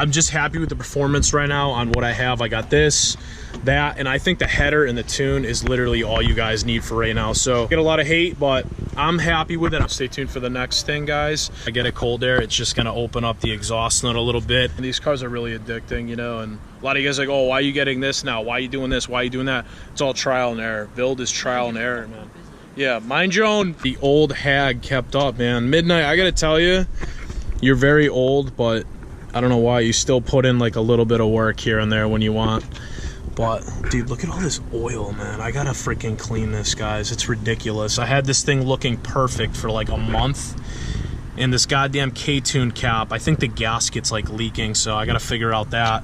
I'm just happy with the performance right now on what I have. I got this, that, and I think the header and the tune is literally all you guys need for right now. So get a lot of hate, but I'm happy with it. Stay tuned for the next thing, guys. I get it cold air, it's just gonna open up the exhaust nut a little bit. And these cars are really addicting, you know, and a lot of you guys are like, oh, why are you getting this now? Why are you doing this? Why are you doing that? It's all trial and error. Build is trial and error, man. Yeah, mind your own. The old hag kept up, man. Midnight, I gotta tell you, you're very old, but I don't know why you still put in like a little bit of work here and there when you want. But dude, look at all this oil, man. I gotta freaking clean this, guys. It's ridiculous. I had this thing looking perfect for like a month, and this goddamn Ktuned cap, I think the gasket's like leaking, so I gotta figure out that.